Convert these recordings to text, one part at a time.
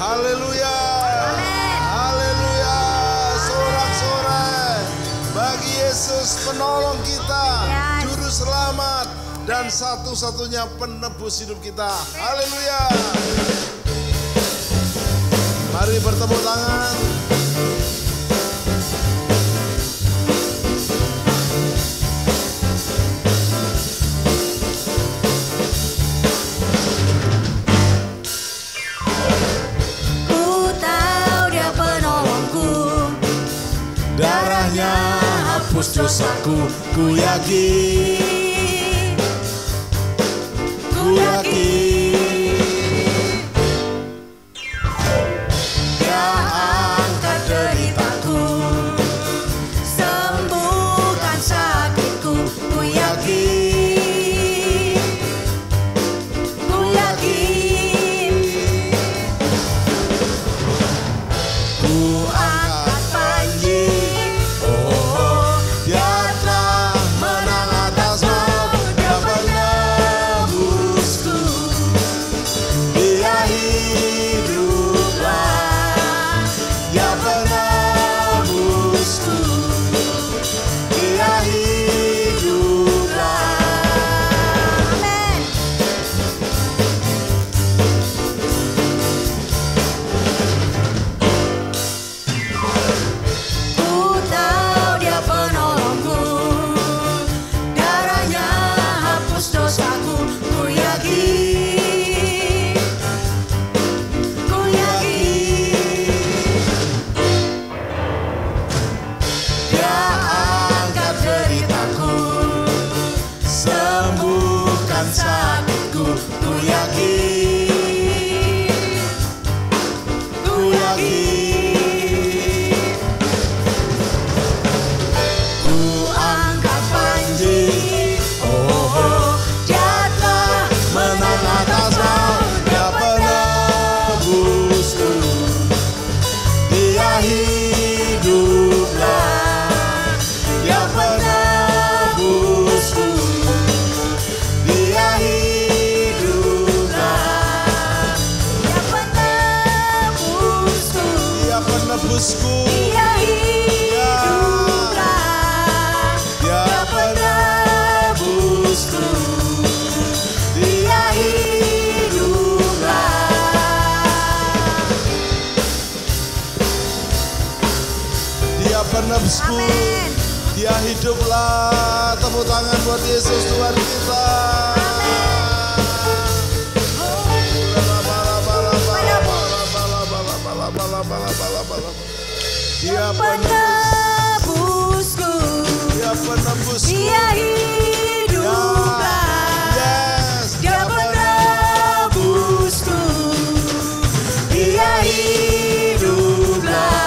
Haleluya. Haleluya. Sorak-sorai bagi Yesus penolong kita, juru selamat dan satu-satunya penebus hidup kita. Haleluya. Mari bertepuk tangan. Darahnya hapus dosaku, ku yakin, ku yakin. Dia angkat deritaku, sembuhkan sakitku, ku yakin, ku yakin. Ku angkat panji. Penebusku, dia hiduplah. Tepuk tangan buat Yesus Tuhan kita. Dia penebusku, dia penebusku, dia hiduplah. Yes, dia penebusku, dia hiduplah.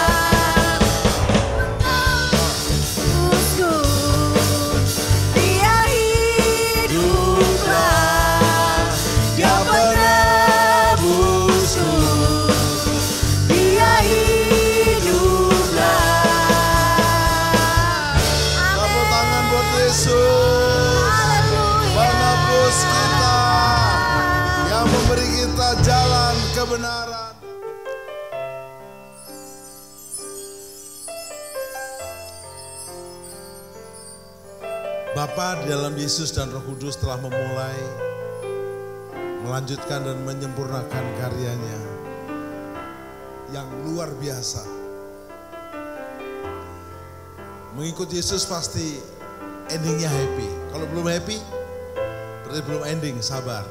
Kebenaran. Bapa di dalam Yesus dan Roh Kudus telah memulai, melanjutkan dan menyempurnakan karyanya yang luar biasa. Mengikut Yesus pasti endingnya happy. Kalau belum happy, berarti belum ending, sabar.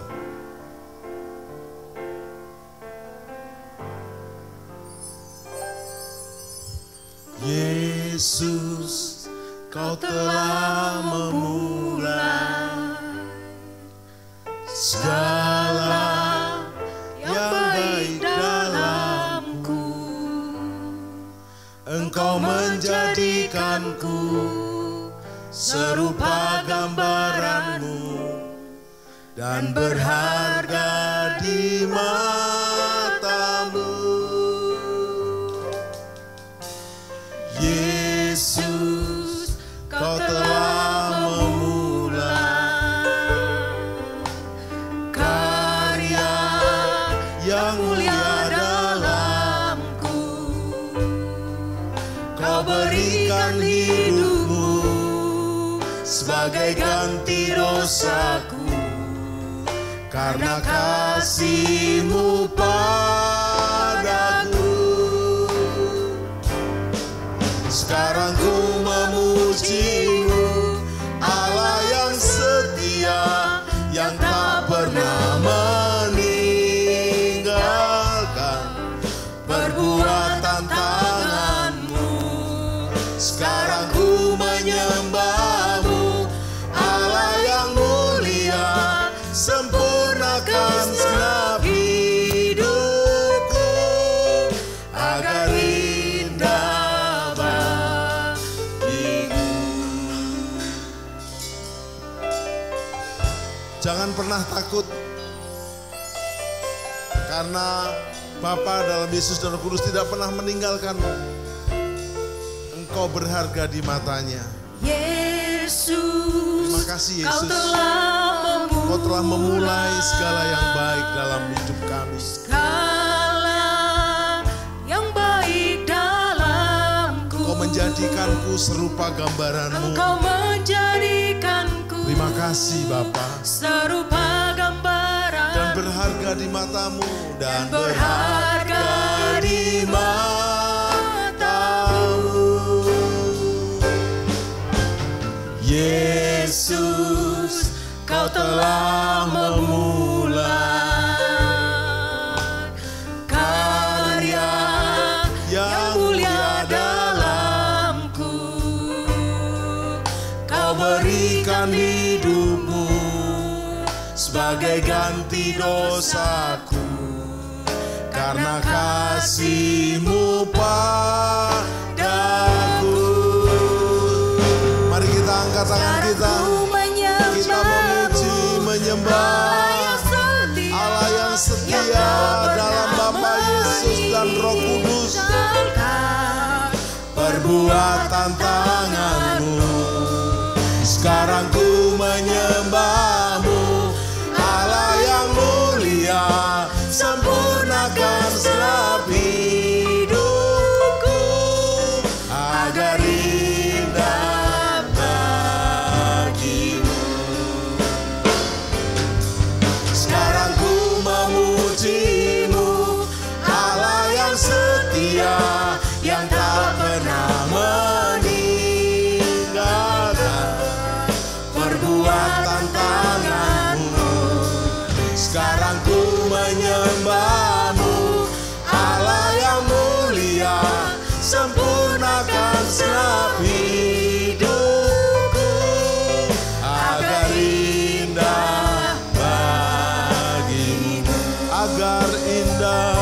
Yesus, Kau telah memulai segala yang baik dalamku. Engkau menjadikanku serupa gambaran-Mu dan berharga di mata-Mu. Yesus, Kau telah memulai karya yang mulia dalam berikan hidupmu sebagai ganti dosaku, karena kasih-Mu padaku. Sekarang ku memuji-Mu, Allah yang setia, yang tak pernah meninggalkan perbuatan tangan-Mu. Sekarang ku menyembah-Mu, Allah yang mulia, sempurnakan segenap hidupku agar indah bagimu. Jangan pernah takut, karena Bapa dalam Yesus dan Roh Kudus tidak pernah meninggalkanmu. Engkau berharga di matanya. Yesus, Terima kasih Yesus. Kau telah memulai segala yang baik dalam hidup kami. Segala yang baik dalamku. Engkau menjadikanku serupa gambaran-Mu. Engkau menjadikanku. Terima kasih Bapa. Serupa gambaran. Dan berharga di mata-Mu. Dan berharga di mata-Mu. Yesus, Kau telah memulai karya yang mulia dalamku. Kau berikan hidupmu sebagai ganti dosaku, karena kasih-Mu padaku. Mari kita angkat tangan kita. Kita memuji, menyembah Allah yang setia dalam Bapa, Yesus dan Roh Kudus. Perbuatan tangan-Mu, sekarang ku menyembah-Mu, Allah yang mulia, sempurnakan segenap hidupku agar indah bagimu. Sekarang ku memuji-Mu, Allah yang setia, yang tak pernah meninggalkan perbuatan tangan-Mu. Sekarang ku menyembah-Mu, Allah yang mulia, sempurnakan segenap hidupku agar indah bagimu. Agar indah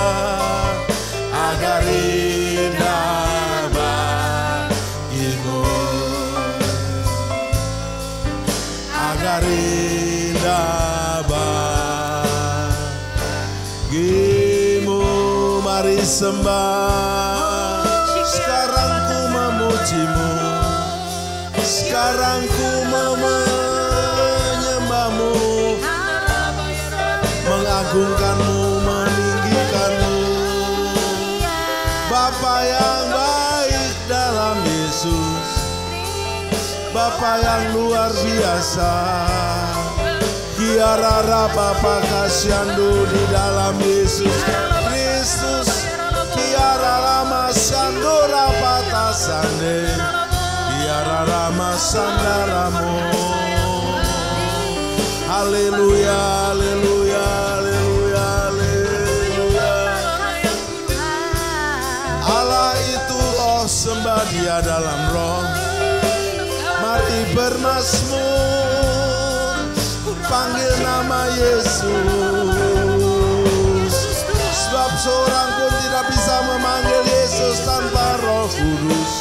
bagimu. Agar indah bagimu. Mari sembah. Sekarang ku memuji-Mu, sekarang ku menyembah-Mu, mengagungkan-Mu, meninggikan-Mu. Bapa yang baik dalam Yesus, Bapa yang luar biasa. Kiarara Bapa Kasyandu di dalam Yesus Kristus. Kiarara Masandora Patasande. Kiarara Masandaramu. Haleluya, haleluya, haleluya, haleluya. Allah itu roh, sembah Dia dalam roh. Mari bermazmur, panggil nama Yesus. Sebab seorang pun tidak bisa memanggil Yesus tanpa Roh Kudus.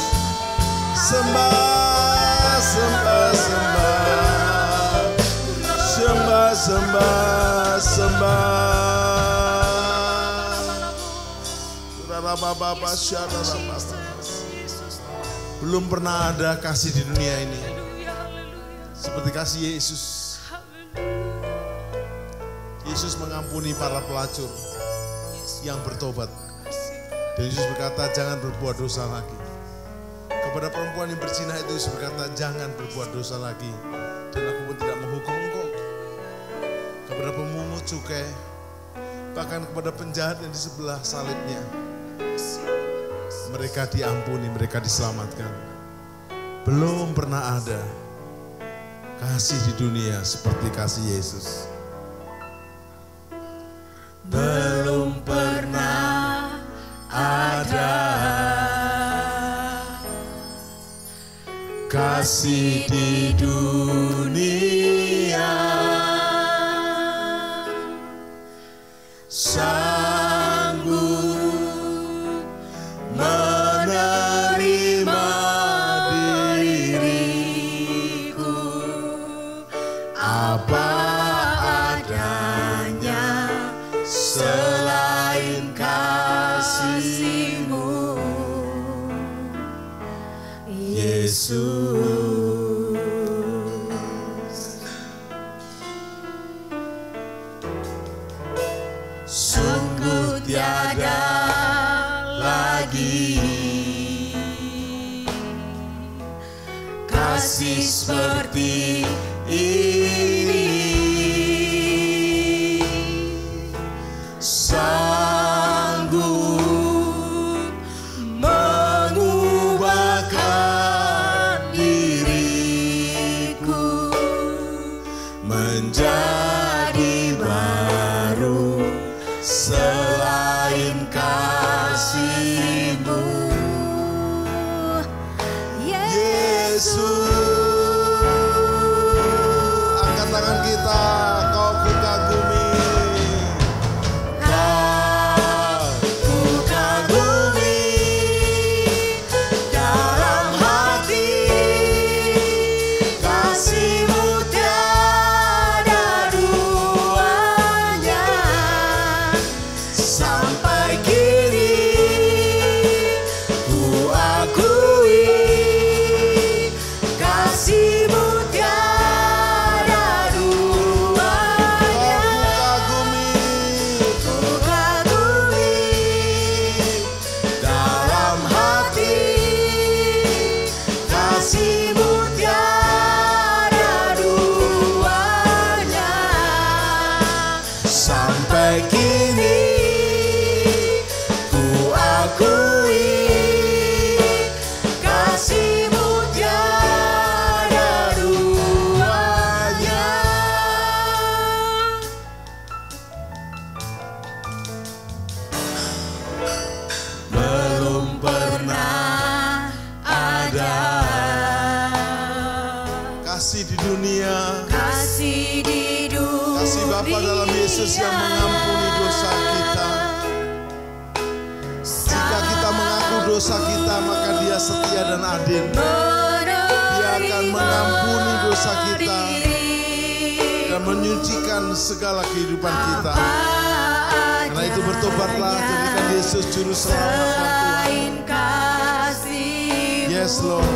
Sembah, sembah, sembah, sembah, sembah, sembah. Belum pernah ada kasih di dunia ini seperti kasih Yesus. Yesus mengampuni para pelacur yang bertobat. Dan Yesus berkata, jangan berbuat dosa lagi. Kepada perempuan yang berzina itu Yesus berkata, jangan berbuat dosa lagi, dan aku pun tidak menghukum engkau. Kepada pemungut cukai, bahkan kepada penjahat yang di sebelah salibnya, mereka diampuni, mereka diselamatkan. Belum pernah ada kasih di dunia seperti kasih Yesus. Belum pernah ada kasih di dunia sanggup menerima diriku apa adanya selain kasih-Mu, Yesus. Sungguh tiada lagi kasih seperti ini, sanggup mengubahkan diriku menjadi baru selain kasih-Mu, Yesus. Angkat tangan kita, kau kukagumi. Ku kagumi dalam hati, kasih-Mu tiada duanya. Sampai kini ku akui kasih-Mu tiada duanya. Ku kagumi dalam hati, kasih-Mu tiada duanya. Sampai kini ku akui kasih-Mu tiada duanya. Belum pernah ada Kasih di dunia, kasih di dunia, kasih Bapa dalam Yesus yang mengampuni dosa kita. Jika kita mengaku dosa kita, maka Dia setia dan adil. Dia akan mengampuni dosa kita dan menyucikan segala kehidupan kita. Karena itu bertobatlah, jadikan Yesus juru selamat Tuhan. Yes Lord,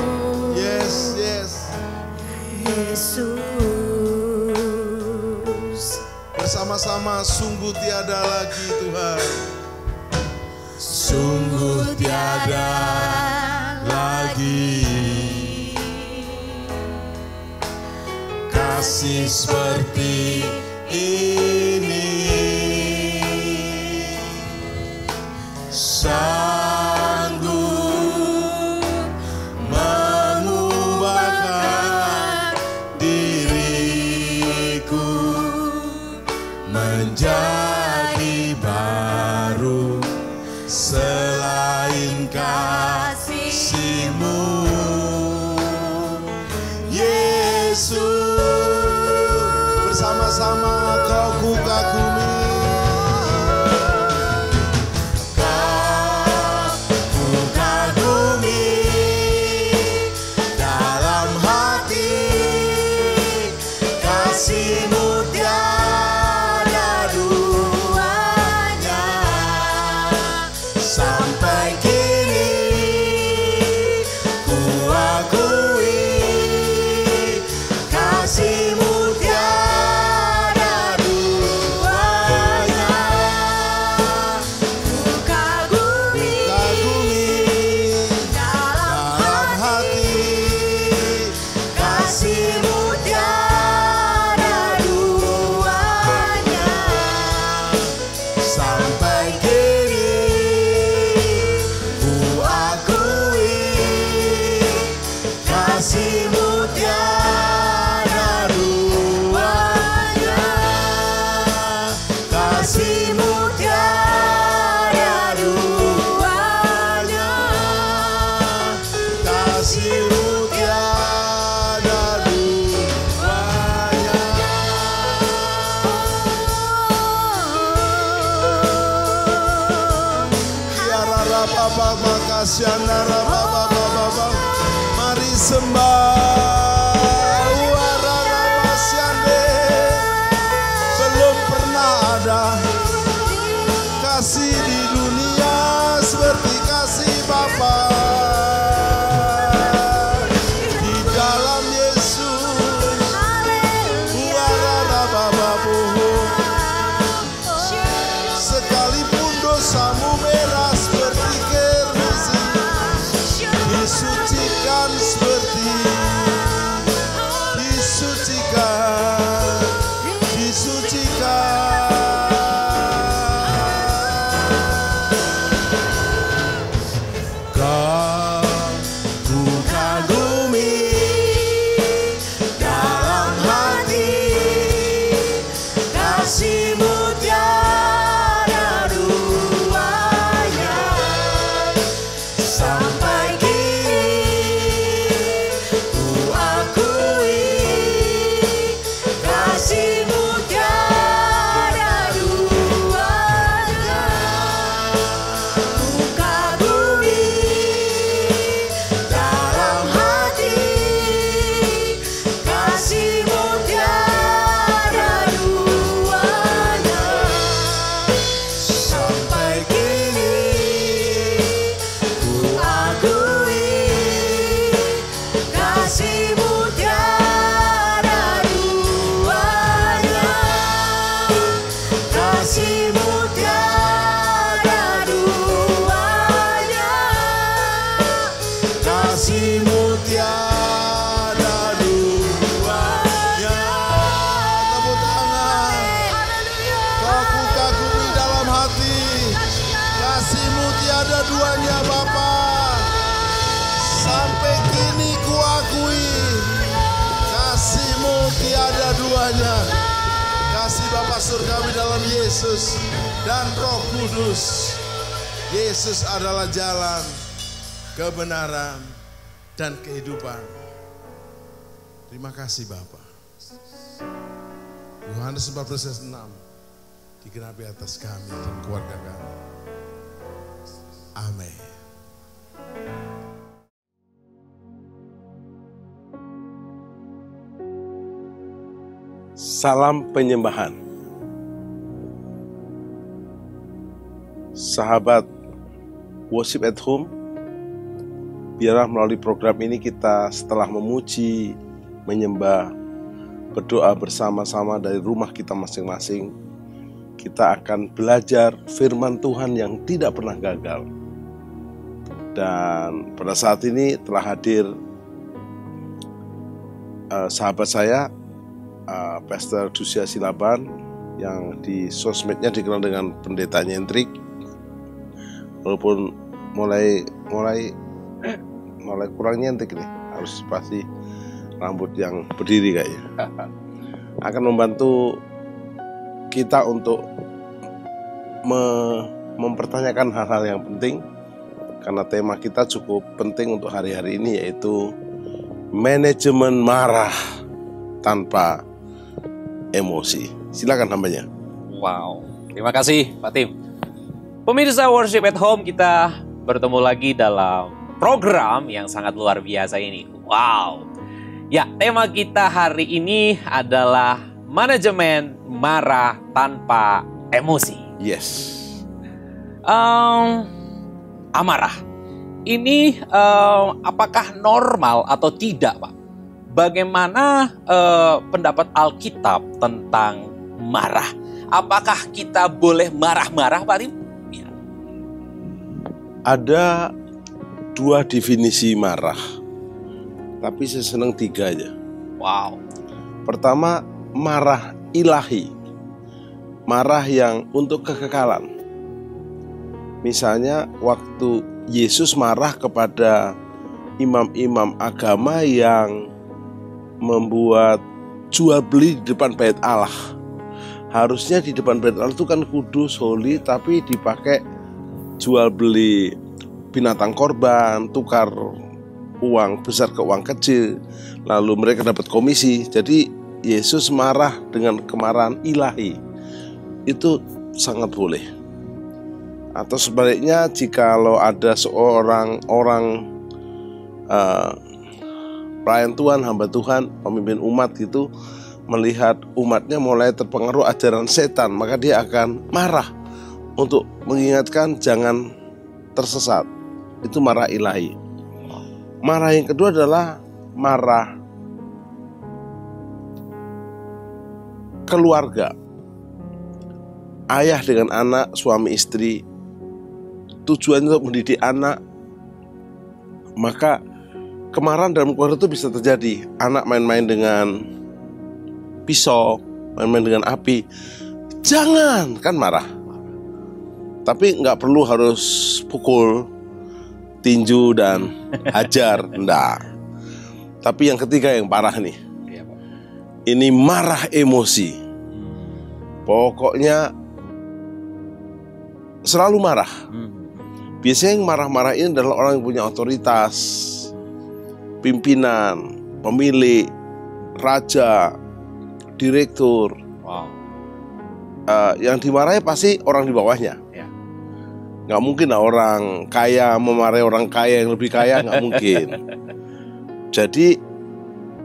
yes, yes. Yesus, Bersama-sama sungguh tiada lagi Tuhan. sungguh tiada lagi kasih seperti ini, sanggup mengubahkan diriku menjadi baru selain kasih-Mu, Yesus. Bersama-sama kau kukagumi. Ku kagumi dalam hati, kasih-Mu tiada duanya. Sampai kini ku akui Mari sembah. Belum pernah ada kasih di dunia seperti kasih Bapa. Di dalam Yesus, sekalipun dosamu merah seperti kerusi, disucikan seperti disucikan. Kasih Bapa surgawi dalam Yesus dan Roh Kudus. Yesus adalah jalan, kebenaran, dan kehidupan. Terima kasih Bapa. Yohanes 14:6 digenapi atas kami dan keluarga kami. Amin. Salam penyembahan. Sahabat Worship at Home, biarlah melalui program ini kita setelah memuji, menyembah, berdoa bersama-sama dari rumah kita masing-masing, kita akan belajar firman Tuhan yang tidak pernah gagal. Dan pada saat ini telah hadir sahabat saya, Pastor Dusia Silaban, yang di sosmednya dikenal dengan pendeta nyentrik, walaupun mulai kurang nyentrik nih, harus pasti rambut yang berdiri kayaknya. Akan membantu kita untuk mempertanyakan hal-hal yang penting, karena tema kita cukup penting untuk hari-hari ini, yaitu manajemen marah tanpa emosi. Silakan hambanya. Wow, terima kasih Pak Tim. Pemirsa Worship at Home, kita bertemu lagi dalam program yang sangat luar biasa ini. Wow. Ya, tema kita hari ini adalah manajemen marah tanpa emosi. Yes. Amarah. Ini apakah normal atau tidak, Pak? Bagaimana pendapat Alkitab tentang marah? Apakah kita boleh marah-marah, Pak Tim? Ya. Ada 2 definisi marah, tapi saya senang 3 aja. Wow. Pertama, marah ilahi, marah yang untuk kekekalan. Misalnya waktu Yesus marah kepada imam-imam agama yang membuat jual beli di depan bait Allah. Harusnya di depan bait Allah itu kan kudus, holy, tapi dipakai jual beli binatang korban, tukar uang besar ke uang kecil, lalu mereka dapat komisi. Jadi Yesus marah dengan kemarahan ilahi. Itu sangat boleh. Atau sebaliknya, jikalau ada seorang orang pelayan Tuhan, hamba Tuhan, pemimpin umat gitu, melihat umatnya mulai terpengaruh ajaran setan, maka dia akan marah untuk mengingatkan jangan tersesat. Itu marah ilahi. Marah yang kedua adalah marah keluarga. Ayah dengan anak, suami istri, tujuannya untuk mendidik anak. Maka kemarahan dalam keluarga itu bisa terjadi. Anak main-main dengan pisau, main-main dengan api. Jangan, kan marah. Tapi nggak perlu harus pukul, tinju dan hajar, enggak. Tapi yang ketiga yang parah nih. Ini marah emosi. Pokoknya selalu marah. Biasanya yang marah-marah ini adalah orang yang punya otoritas, pimpinan, pemilik, raja, direktur. Wow. Yang dimarahi pasti orang di bawahnya. Ya. Nggak mungkin lah orang kaya memarahi orang kaya yang lebih kaya, nggak mungkin. Jadi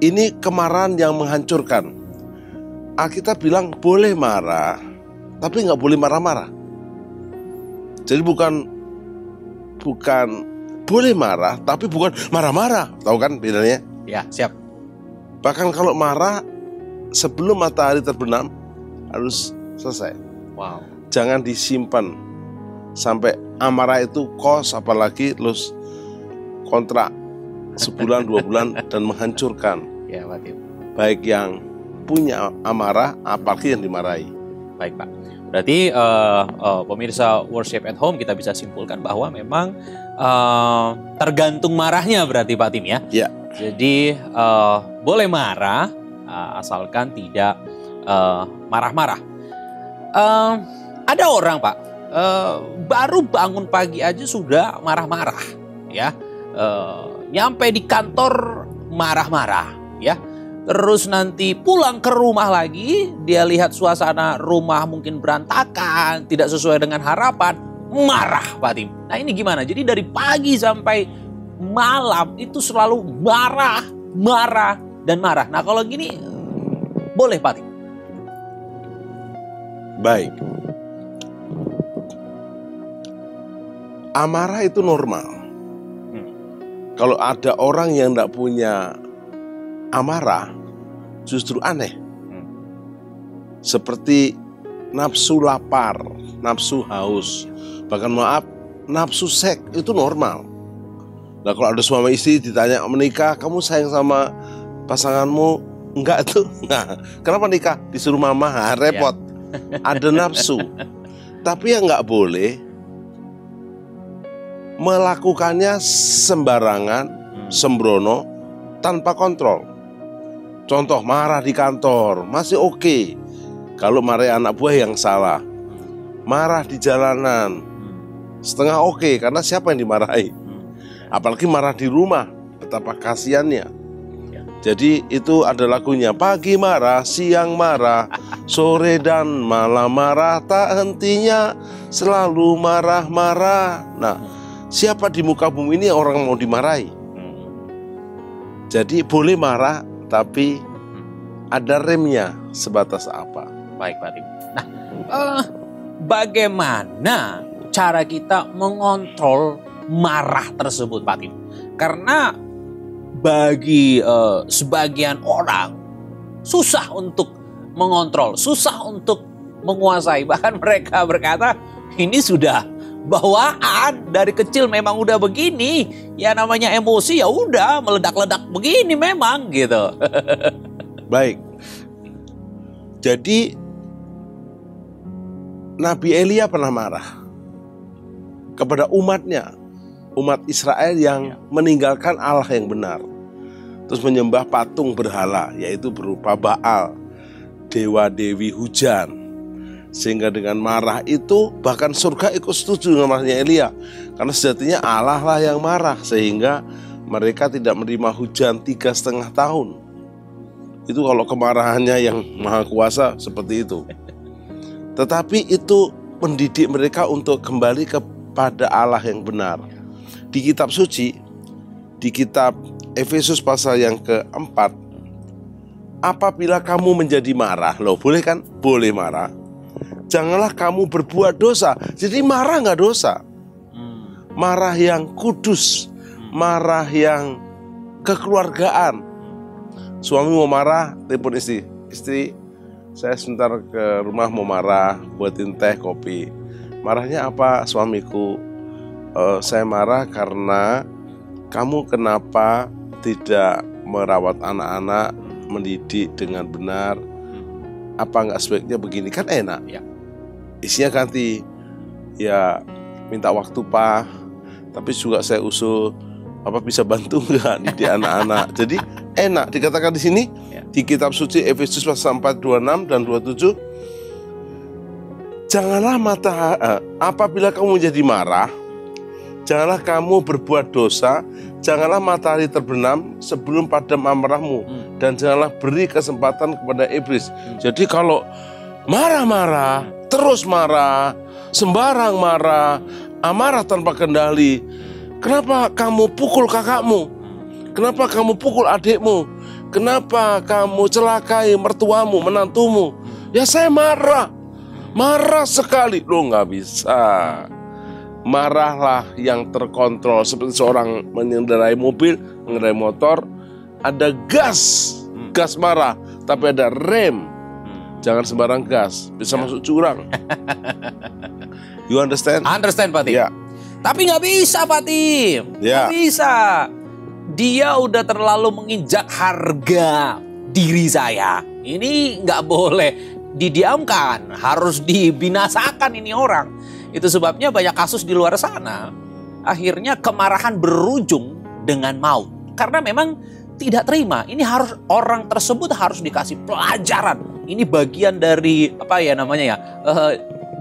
ini kemarahan yang menghancurkan. Alkitab bilang boleh marah, tapi nggak boleh marah-marah. Jadi bukan boleh marah, tapi bukan marah-marah. Tahu kan bedanya? Ya, siap. Bahkan kalau marah sebelum matahari terbenam harus selesai. Wow. Jangan disimpan sampai amarah itu kos, apalagi terus kontrak sebulan 2 bulan dan menghancurkan. Ya, Pak Tim. Baik yang punya amarah, apalagi yang dimarahi. Baik, Pak. Berarti pemirsa Worship at Home kita bisa simpulkan bahwa memang tergantung marahnya berarti Pak Tim ya. Ya. Jadi boleh marah asalkan tidak marah-marah. Ada orang Pak baru bangun pagi aja sudah marah-marah ya. Nyampe di kantor marah-marah ya. Terus nanti pulang ke rumah lagi, dia lihat suasana rumah mungkin berantakan, tidak sesuai dengan harapan, marah Pak Tim. Nah ini gimana? Jadi dari pagi sampai malam itu selalu marah, marah, dan marah. Nah kalau gini boleh Pak Tim? Baik. Amarah itu normal. Kalau ada orang yang tidak punya amarah, justru aneh. Seperti nafsu lapar, nafsu haus, bahkan maaf, nafsu seks itu normal. Nah kalau ada suami istri ditanya menikah, kamu sayang sama pasanganmu? Enggak tuh. Nah, kenapa nikah? Disuruh mama, repot. Ada nafsu. Tapi yang nggak boleh melakukannya sembarangan, sembrono, tanpa kontrol. Contoh marah di kantor masih oke. Kalau marah anak buah yang salah. Marah di jalanan setengah oke, karena siapa yang dimarahi? Apalagi marah di rumah, betapa kasihannya. Jadi itu ada lagunya, pagi marah, siang marah, sore dan malam marah, tak hentinya selalu marah-marah. Nah, siapa di muka bumi ini orang mau dimarahi? Jadi boleh marah, tapi ada remnya sebatas apa. Baik Pak Tim. Nah, bagaimana cara kita mengontrol marah tersebut Pak Tim? Karena bagi sebagian orang susah untuk mengontrol, susah untuk menguasai. Bahkan mereka berkata ini sudah bawaan, dari kecil memang udah begini. Ya namanya emosi ya udah meledak-ledak begini memang gitu. Baik. Jadi Nabi Elia pernah marah kepada umatnya, umat Israel yang meninggalkan Allah yang benar, terus menyembah patung berhala, yaitu berupa Baal, dewa-dewi hujan. Sehingga dengan marah itu bahkan surga ikut setuju dengan marahnya Elia, karena sejatinya Allah lah yang marah, sehingga mereka tidak menerima hujan 3,5 tahun. Itu kalau kemarahannya yang maha kuasa seperti itu. Tetapi itu mendidik mereka untuk kembali kepada Allah yang benar. Di kitab suci, di kitab Efesus pasal yang keempat, apabila kamu menjadi marah, loh boleh kan? Boleh marah. Janganlah kamu berbuat dosa. Jadi marah nggak dosa. Marah yang kudus, marah yang kekeluargaan. Suami mau marah, telepon istri. Istri, saya sebentar ke rumah mau marah, buatin teh, kopi. Marahnya apa suamiku? Saya marah karena kamu kenapa tidak merawat anak-anak, mendidik dengan benar. Apa nggak sebaiknya begini? Kan enak. Ya. Isinya ganti, ya minta waktu Pak, tapi juga saya usul, apa bisa bantu nggak didik anak-anak? Jadi enak dikatakan di sini. Di kitab suci Efesus pasal 4, 26 dan 27, janganlah apabila kamu menjadi marah, janganlah kamu berbuat dosa, janganlah matahari terbenam sebelum padam amarahmu, dan janganlah beri kesempatan kepada iblis. Jadi kalau marah-marah, terus marah, sembarang marah, amarah tanpa kendali, kenapa kamu pukul kakakmu? Kenapa kamu pukul adikmu? Kenapa kamu celakai mertuamu, menantumu? Ya saya marah, marah sekali. Loh nggak bisa. Marahlah yang terkontrol. Seperti seorang mengendarai mobil, mengendarai motor, ada gas marah, tapi ada rem. Jangan sembarang gas, bisa masuk jurang. You understand? Understand Pak Tim? Ya. Tapi nggak bisa Pak Tim, Ya. nggak bisa. Dia udah terlalu menginjak harga diri saya. Ini nggak boleh didiamkan, harus dibinasakan ini orang. Itu sebabnya banyak kasus di luar sana, akhirnya kemarahan berujung dengan maut. Karena memang tidak terima, ini harus orang tersebut harus dikasih pelajaran. Ini bagian dari apa ya namanya ya,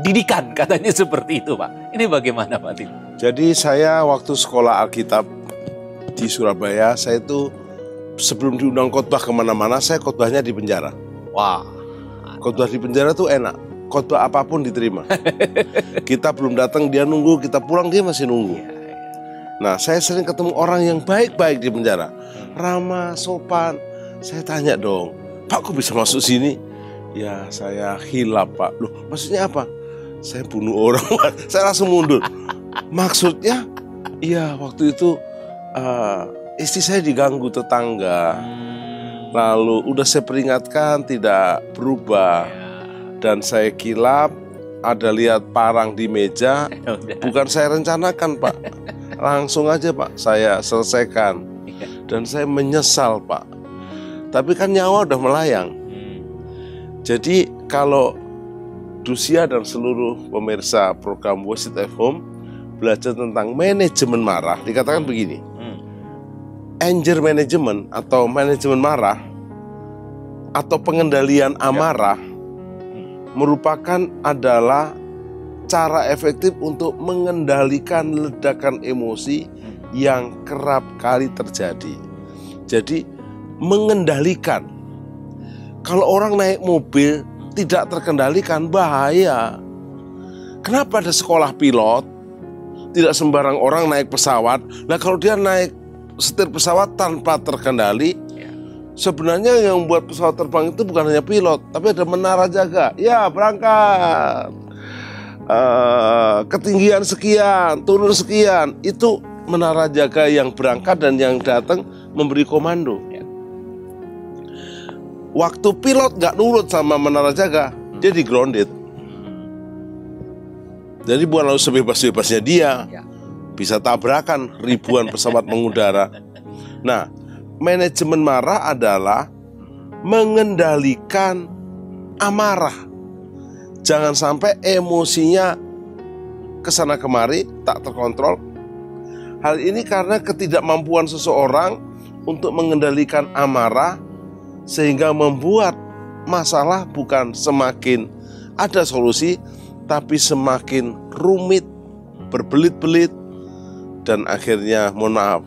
didikan katanya seperti itu Pak. Ini bagaimana Pak Tim? Jadi saya waktu sekolah Alkitab di Surabaya, saya itu sebelum diundang khotbah kemana-mana, saya khotbahnya di penjara. Wah, khotbah di penjara tuh enak, khotbah apapun diterima. Kita belum datang dia nunggu, kita pulang dia masih nunggu. Nah saya sering ketemu orang yang baik-baik di penjara, ramah, sopan. Saya tanya dong, Pak kok bisa masuk sini? Ya saya hilap Pak. Loh maksudnya apa? Saya bunuh orang. Saya langsung mundur. Maksudnya, iya waktu itu istri saya diganggu tetangga. Lalu udah saya peringatkan tidak berubah. Dan saya kilap, ada lihat parang di meja. Bukan saya rencanakan Pak. Langsung aja Pak, saya selesaikan. Dan saya menyesal Pak. Tapi kan nyawa udah melayang. Jadi kalau Dusia dan seluruh pemirsa program Worship at Home belajar tentang manajemen marah, dikatakan begini. Anger management atau manajemen marah atau pengendalian amarah merupakan adalah cara efektif untuk mengendalikan ledakan emosi yang kerap kali terjadi. Jadi mengendalikan. Kalau orang naik mobil tidak terkendalikan bahaya. Kenapa ada sekolah pilot? Tidak sembarang orang naik pesawat. Nah kalau dia naik setir pesawat tanpa terkendali, sebenarnya yang membuat pesawat terbang itu bukan hanya pilot, tapi ada menara jaga. Ya berangkat, ketinggian sekian, turun sekian. Itu menara jaga yang berangkat dan yang datang memberi komando. Waktu pilot gak nurut sama menara jaga, dia di grounded. Jadi bukan lalu sebebas-bebasnya dia, bisa tabrakan ribuan pesawat mengudara. Nah, manajemen marah adalah mengendalikan amarah. Jangan sampai emosinya kesana kemari tak terkontrol. Hal ini karena ketidakmampuan seseorang untuk mengendalikan amarah, sehingga membuat masalah bukan semakin ada solusi, tapi semakin rumit, berbelit-belit, dan akhirnya mohon maaf,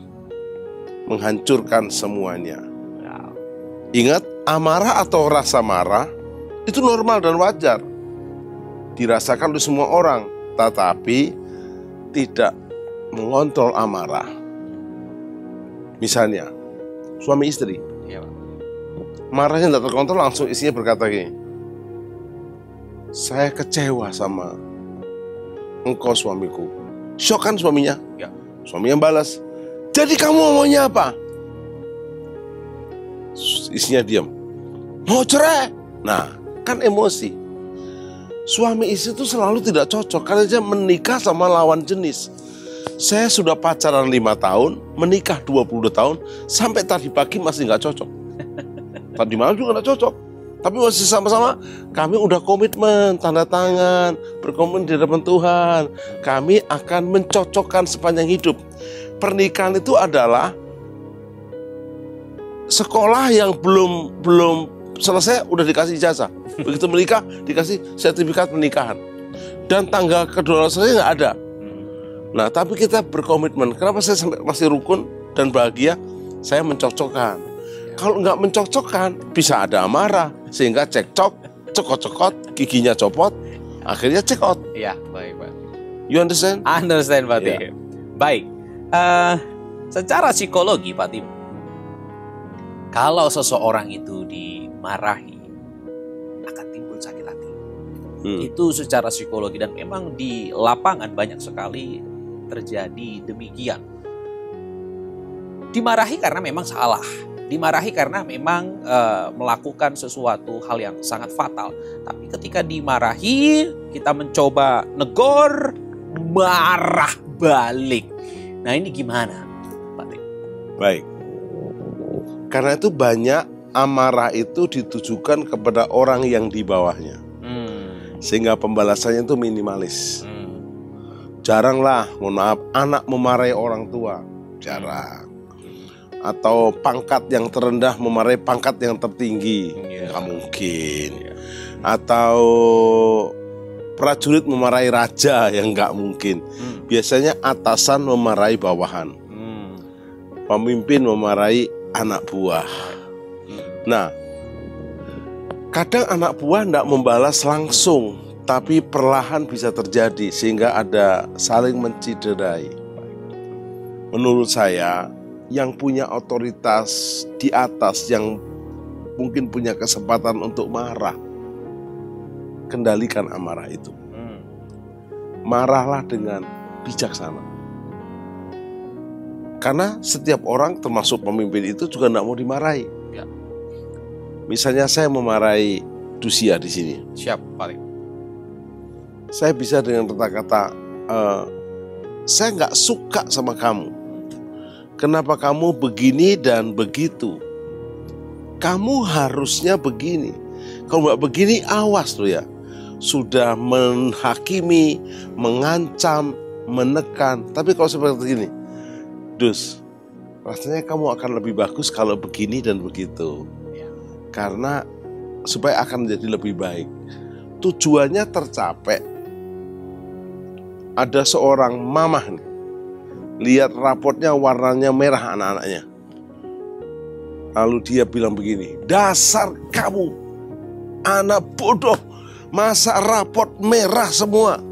menghancurkan semuanya. Ingat, amarah atau rasa marah itu normal dan wajar. dirasakan oleh semua orang, tetapi tidak mengontrol amarah. Misalnya, suami istri, Iya, Pak. marahnya tidak terkontrol, langsung istrinya berkata gini, saya kecewa sama engkau suamiku. Syok kan suaminya? Ya. Suaminya balas, jadi kamu maunya apa? Istrinya diam, mau cerai. Nah, kan emosi. Suami istri itu selalu tidak cocok karena dia menikah sama lawan jenis. Saya sudah pacaran 5 tahun, menikah 22 tahun, sampai tadi pagi masih nggak cocok. Tadi malam juga nggak cocok. Tapi masih sama-sama, kami udah komitmen, tanda tangan, berkomitmen di hadapan Tuhan. Kami akan mencocokkan sepanjang hidup. Pernikahan itu adalah sekolah yang belum selesai, udah dikasih ijazah. Begitu menikah, dikasih sertifikat pernikahan. Dan tanggal kedua selesai nggak ada. Nah, tapi kita berkomitmen. Kenapa saya sampai masih rukun dan bahagia? Saya mencocokkan. Kalau nggak mencocokkan, bisa ada amarah, sehingga cekcok, cekot-cekot, giginya copot, akhirnya cekot. Iya, baik, Pak. You understand? Understand, Pak Tim. Iya. Baik. Secara psikologi, Pak Tim, kalau seseorang itu dimarahi, akan timbul sakit hati. Itu secara psikologi, dan memang di lapangan banyak sekali terjadi demikian. Dimarahi karena memang salah. Dimarahi karena memang melakukan sesuatu hal yang sangat fatal. Tapi ketika dimarahi, kita mencoba negor, marah balik. Nah, ini gimana, Pak Tim? Baik. Karena itu banyak amarah itu ditujukan kepada orang yang di bawahnya. Sehingga pembalasannya itu minimalis. Jaranglah, mohon maaf, anak memarahi orang tua. Jarang. Atau pangkat yang terendah memarahi pangkat yang tertinggi, nggak mungkin. Atau prajurit memarahi raja, yang nggak mungkin. Biasanya atasan memarahi bawahan, pemimpin memarahi anak buah. Nah, kadang anak buah nggak membalas langsung, tapi perlahan bisa terjadi sehingga ada saling menciderai. Menurut saya, yang punya otoritas di atas, yang mungkin punya kesempatan untuk marah, kendalikan amarah itu. Marahlah dengan bijaksana. Karena setiap orang, termasuk pemimpin itu juga tidak mau dimarahi. Ya. Misalnya saya memarahi Dusia di sini. Siap, Pak Tim. Saya bisa dengan kata-kata, saya nggak suka sama kamu. Kenapa kamu begini dan begitu? Kamu harusnya begini. Kalau nggak begini, awas loh ya. Sudah menghakimi, mengancam, menekan. Tapi kalau seperti ini, Dus, rasanya kamu akan lebih bagus kalau begini dan begitu. Karena supaya akan menjadi lebih baik. Tujuannya tercapai. Ada seorang mamah nih, lihat raportnya warnanya merah anak-anaknya. Lalu dia bilang begini, dasar kamu anak bodoh, masa raport merah semua?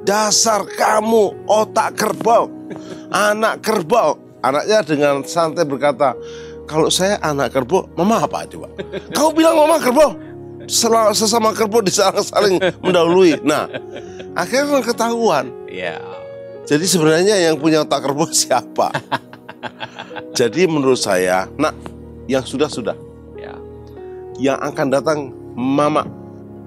Dasar kamu otak kerbau, anak kerbau. Anaknya dengan santai berkata, kalau saya anak kerbau, mama apa coba? Kau bilang mama kerbau? Sesama kerbau saling mendahului. Nah, akhirnya ketahuan. Iya. Jadi sebenarnya yang punya otak kerbau siapa? Jadi menurut saya, nak, yang sudah-sudah, Ya. yang akan datang, mama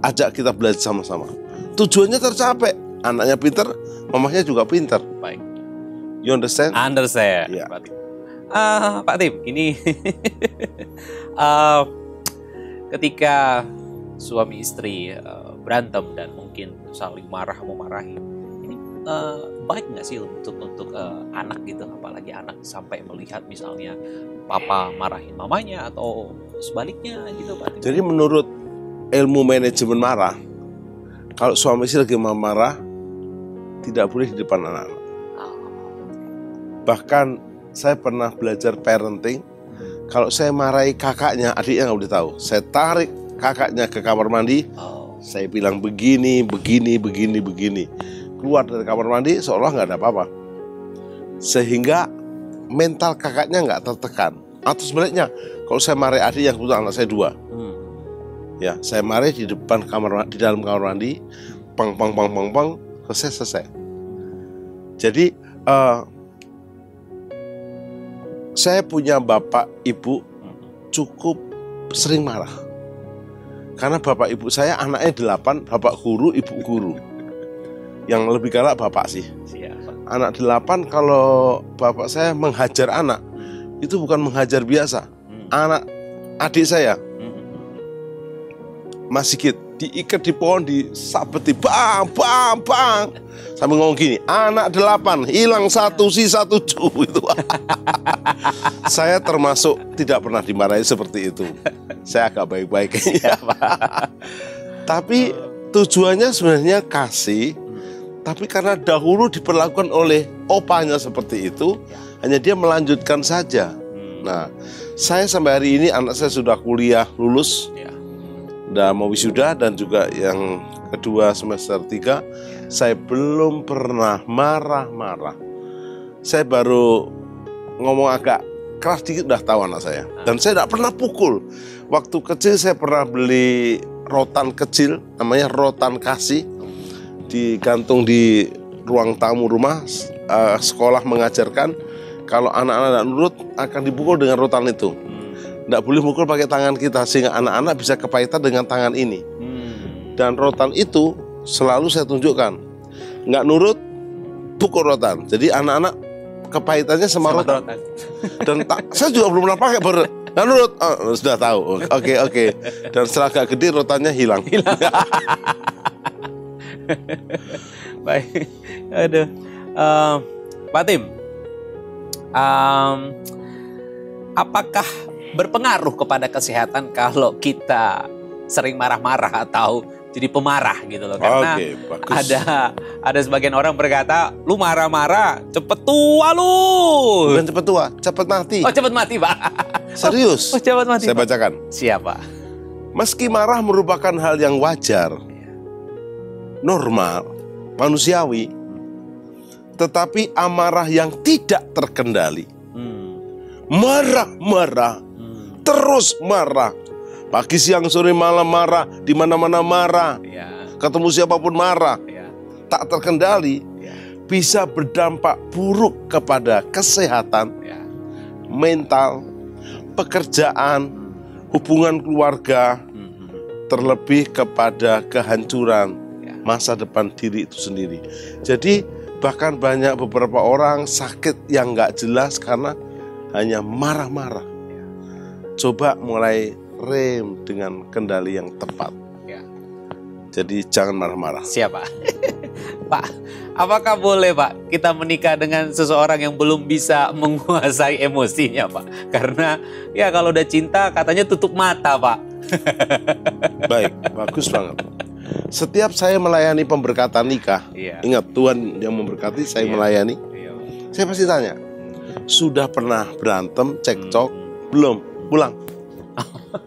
ajak kita belajar sama-sama. Tujuannya tercapai, anaknya pintar, mamanya juga pintar. Baik. You understand? Understand, Ya. Pak Tim. Pak Tim, ini ketika suami istri berantem dan mungkin saling memarahi, ini baik nggak sih untuk anak gitu, apalagi anak sampai melihat misalnya papa marahin mamanya atau sebaliknya gitu, Pak Tim? Jadi menurut ilmu manajemen marah, kalau suami istri lagi marah, tidak boleh di depan anak-anak. Bahkan saya pernah belajar parenting, kalau saya marahi kakaknya, adiknya nggak boleh tahu. Saya tarik kakaknya ke kamar mandi, Saya bilang begini. Keluar dari kamar mandi seolah nggak ada apa-apa. Sehingga mental kakaknya nggak tertekan. Atau sebaliknya, kalau saya marahi adik yang kebetulan anak saya 2, ya saya marahi di depan di dalam kamar mandi, pang, selesai. Jadi saya punya bapak ibu cukup sering marah. Karena bapak ibu saya anaknya 8, bapak guru, ibu guru. Yang lebih galak bapak sih. Anak 8, kalau bapak saya menghajar anak, itu bukan menghajar biasa. Anak adik saya Mas Sigit diikat di pohon, disabeti, bang, sambil ngomong gini, anak 8, hilang 1, sisa 7 itu. Saya termasuk tidak pernah dimarahi seperti itu. Saya agak baik-baik. Tapi tujuannya sebenarnya kasih. Tapi karena dahulu diperlakukan oleh opanya seperti itu, hanya dia melanjutkan saja. Nah, saya sampai hari ini anak saya sudah kuliah lulus, udah mau wisuda, dan juga yang kedua semester 3, saya belum pernah marah-marah. Saya baru ngomong agak keras dikit udah tahu anak saya. Dan saya tidak pernah pukul. Waktu kecil saya pernah beli rotan kecil, namanya rotan kasih, digantung di ruang tamu rumah. Sekolah mengajarkan kalau anak-anak tidak nurut akan dipukul dengan rotan itu. Tidak boleh mukul pakai tangan kita, sehingga anak-anak bisa kepahitan dengan tangan ini. Dan rotan itu selalu saya tunjukkan, nggak nurut, pukul rotan. Jadi anak-anak kepahitannya sama rotan. Dan saya juga belum pernah pakai, baru nggak nurut, sudah tahu. Oke. Dan setelah agak gede rotannya hilang. Baik, aduh, Pak Tim, apakah berpengaruh kepada kesehatan kalau kita sering marah-marah atau jadi pemarah gitu loh? Karena ada sebagian orang berkata, lu marah-marah cepet tua lu. Bukan cepet tua, cepet mati. Oh, cepet mati, Pak. Serius? Oh, cepet mati. Saya bacakan. Siapa? Meski marah merupakan hal yang wajar, normal, manusiawi, tetapi amarah yang tidak terkendali, marah-marah, terus marah, pagi siang sore malam marah, di mana-mana marah, ketemu siapapun marah, tak terkendali, bisa berdampak buruk kepada kesehatan, mental, pekerjaan, hubungan keluarga, terlebih kepada kehancuran masa depan diri itu sendiri. Jadi bahkan banyak beberapa orang sakit yang nggak jelas karena hanya marah-marah. Coba mulai rem dengan kendali yang tepat. Jadi jangan marah-marah. Siapa? Pak, apakah boleh Pak kita menikah dengan seseorang yang belum bisa menguasai emosinya Pak? Karena ya kalau udah cinta katanya tutup mata Pak. Baik, bagus banget. Setiap saya melayani pemberkatan nikah, ingat Tuhan yang memberkati, saya melayani. Saya pasti tanya, sudah pernah berantem, cekcok? Belum, pulang.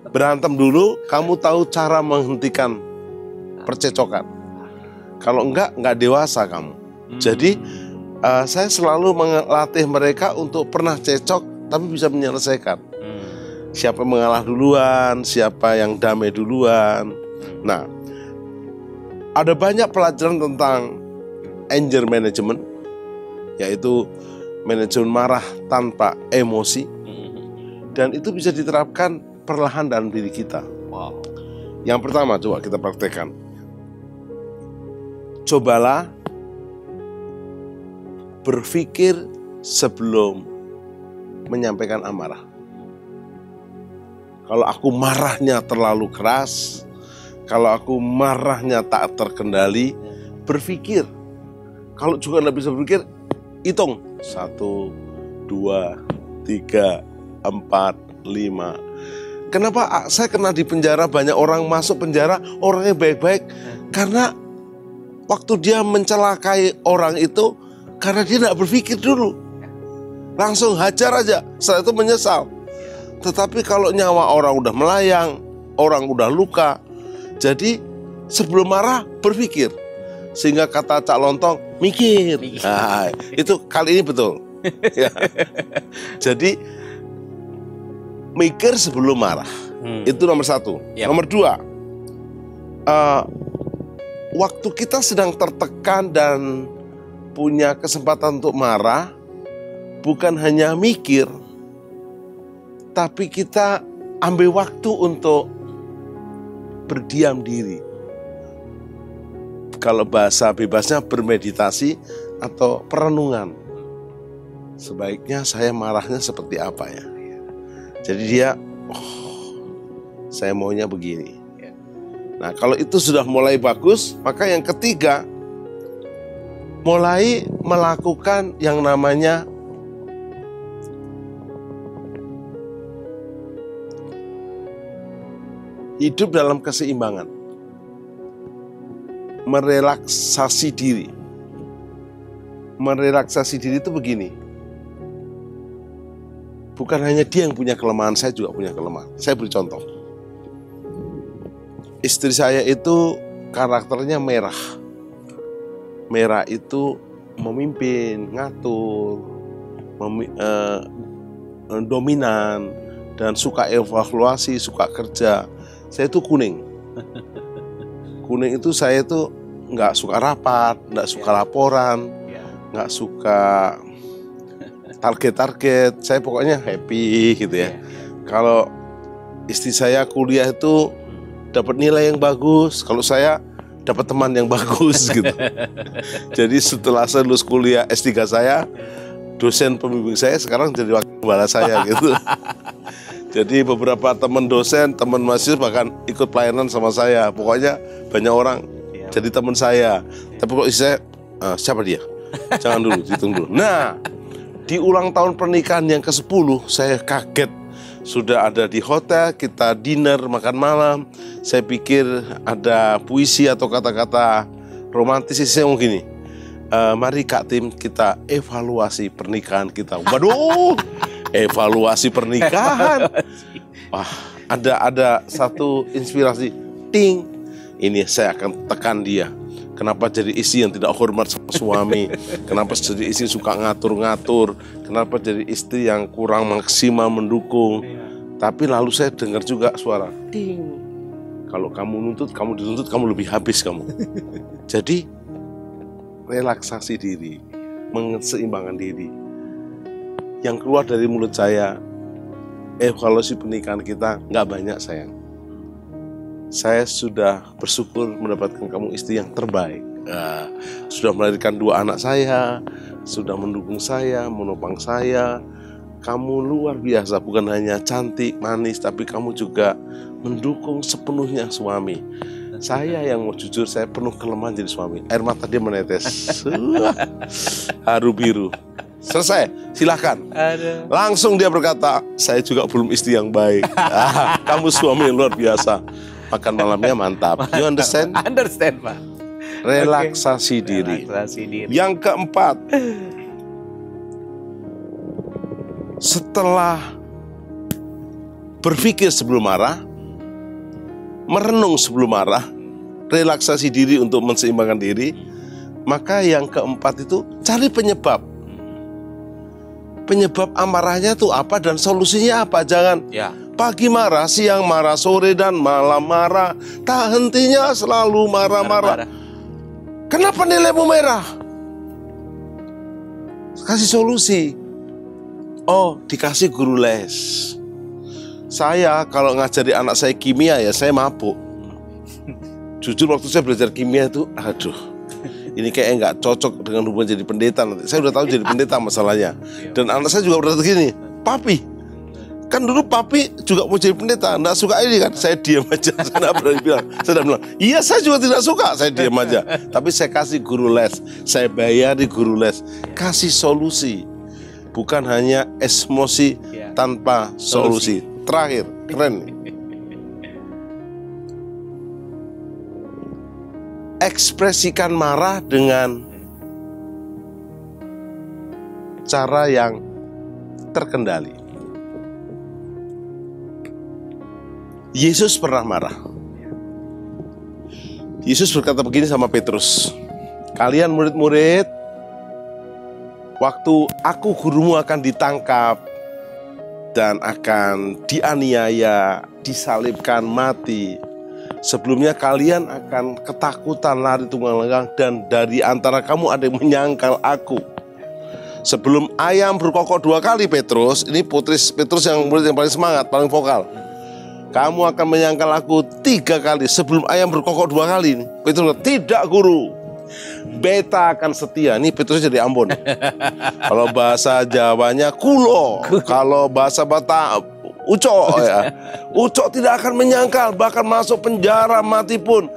Berantem dulu, kamu tahu cara menghentikan percecokan. Kalau enggak dewasa kamu. Jadi saya selalu melatih mereka untuk pernah cekcok tapi bisa menyelesaikan. Siapa yang mengalah duluan, siapa yang damai duluan. Nah, ada banyak pelajaran tentang anger management, yaitu manajemen marah tanpa emosi, dan itu bisa diterapkan perlahan dalam diri kita. Yang pertama, coba kita praktekkan. Cobalah berpikir sebelum menyampaikan amarah. Kalau aku marahnya terlalu keras, kalau aku marahnya tak terkendali, berpikir. Kalau juga nggak bisa berpikir, hitung 1, 2, 3, 4, 5. Kenapa saya kena di penjara? Banyak orang masuk penjara, orangnya baik-baik, karena waktu dia mencelakai orang itu, karena dia nggak berpikir dulu, langsung hajar aja, setelah itu menyesal. Tetapi kalau nyawa orang udah melayang, orang udah luka, jadi sebelum marah berpikir. Sehingga kata Cak Lontong, mikir. Nah, itu kali ini betul. Ya. Jadi mikir sebelum marah. Itu nomor 1. Yep. Nomor 2, waktu kita sedang tertekan dan punya kesempatan untuk marah, bukan hanya mikir, tapi kita ambil waktu untuk berdiam diri. Kalau bahasa bebasnya bermeditasi atau perenungan. Sebaiknya saya marahnya seperti apa ya? Jadi dia, saya maunya begini. Nah, kalau itu sudah mulai bagus, maka yang ketiga, mulai melakukan yang namanya hidup dalam keseimbangan. Merelaksasi diri. Merelaksasi diri itu begini. Bukan hanya dia yang punya kelemahan, saya juga punya kelemahan. Saya beri contoh. Istri saya itu karakternya merah. Merah itu memimpin, ngatur, dominan, dan suka evaluasi, suka kerja. Saya itu kuning. Kuning itu saya itu nggak suka rapat, nggak suka laporan, nggak suka target-target. Saya pokoknya happy gitu ya. Kalau istri saya kuliah itu dapat nilai yang bagus, kalau saya dapat teman yang bagus gitu. Jadi setelah saya lulus kuliah S3 saya, dosen pembimbing saya sekarang jadi wakil gembala saya gitu. Jadi beberapa teman dosen, teman mahasiswa bahkan ikut pelayanan sama saya. Pokoknya banyak orang jadi teman saya. Tapi kok saya, siapa dia? Jangan dulu, hitung dulu. Nah, di ulang tahun pernikahan yang ke-10, saya kaget. Sudah ada di hotel, kita dinner, makan malam. Saya pikir ada puisi atau kata-kata romantis. Saya mau gini, mari Kak Tim kita evaluasi pernikahan kita. Waduh, evaluasi pernikahan. Wah, ada satu inspirasi. Ting, ini saya akan tekan dia. Kenapa jadi istri yang tidak hormat sama suami? Kenapa jadi istri suka ngatur-ngatur? Kenapa jadi istri yang kurang maksimal mendukung? Tapi lalu saya dengar juga suara, ting. Kalau kamu nuntut, kamu dituntut, kamu lebih habis kamu. Jadi relaksasi diri, mengeseimbangkan diri. Yang keluar dari mulut saya, evaluasi pernikahan kita nggak banyak sayang. Saya sudah bersyukur mendapatkan kamu istri yang terbaik. Sudah melahirkan 2 anak saya, sudah mendukung saya, menopang saya. Kamu luar biasa, bukan hanya cantik, manis, tapi kamu juga mendukung sepenuhnya suami. Saya yang mau jujur, saya penuh kelemahan jadi suami. Air mata dia menetes. Haru biru. Selesai, silahkan. Langsung dia berkata, saya juga belum istri yang baik. Kamu suami yang luar biasa. Makan malamnya mantap. You understand? Understand, Pak. Relaksasi diri. Relaksasi diri. Yang keempat, setelah berpikir sebelum marah, merenung sebelum marah, relaksasi diri untuk menseimbangkan diri, maka yang keempat itu cari penyebab. Penyebab amarahnya itu apa dan solusinya apa. Jangan pagi marah, siang marah, sore dan malam marah, tak hentinya selalu marah-marah. Kenapa nilaimu merah? Kasih solusi. Oh, dikasih guru les. Saya kalau ngajari anak saya kimia ya saya mabuk. Jujur waktu saya belajar kimia itu, aduh, ini kayak nggak cocok dengan hubungan jadi pendeta nanti. Saya udah tahu jadi pendeta masalahnya. Dan anak saya juga berkata gini, papi, kan dulu papi juga mau jadi pendeta, nggak suka ini kan. Saya diam aja, saya nggak berani bilang. Saya bilang, iya saya juga tidak suka, saya diam aja. Tapi saya kasih guru les, saya bayari guru les, kasih solusi. Bukan hanya emosi tanpa solusi. Terakhir, keren. Ekspresikan marah dengan cara yang terkendali. Yesus pernah marah. Yesus berkata begini sama Petrus, kalian murid-murid, waktu aku gurumu akan ditangkap dan akan dianiaya, disalibkan, mati. Sebelumnya kalian akan ketakutan, lari tunggang-langgang, dan dari antara kamu ada yang menyangkal aku. Sebelum ayam berkokok 2 kali, Petrus, ini Petrus yang murid yang paling semangat, paling vokal. Kamu akan menyangkal aku 3 kali sebelum ayam berkokok 2 kali. Petrus, tidak guru, beta akan setia. Ini Petrus jadi Ambon. Kalau bahasa Jawanya kulo, kalau bahasa Batak ucok ya. Ucok tidak akan menyangkal, bahkan masuk penjara mati pun.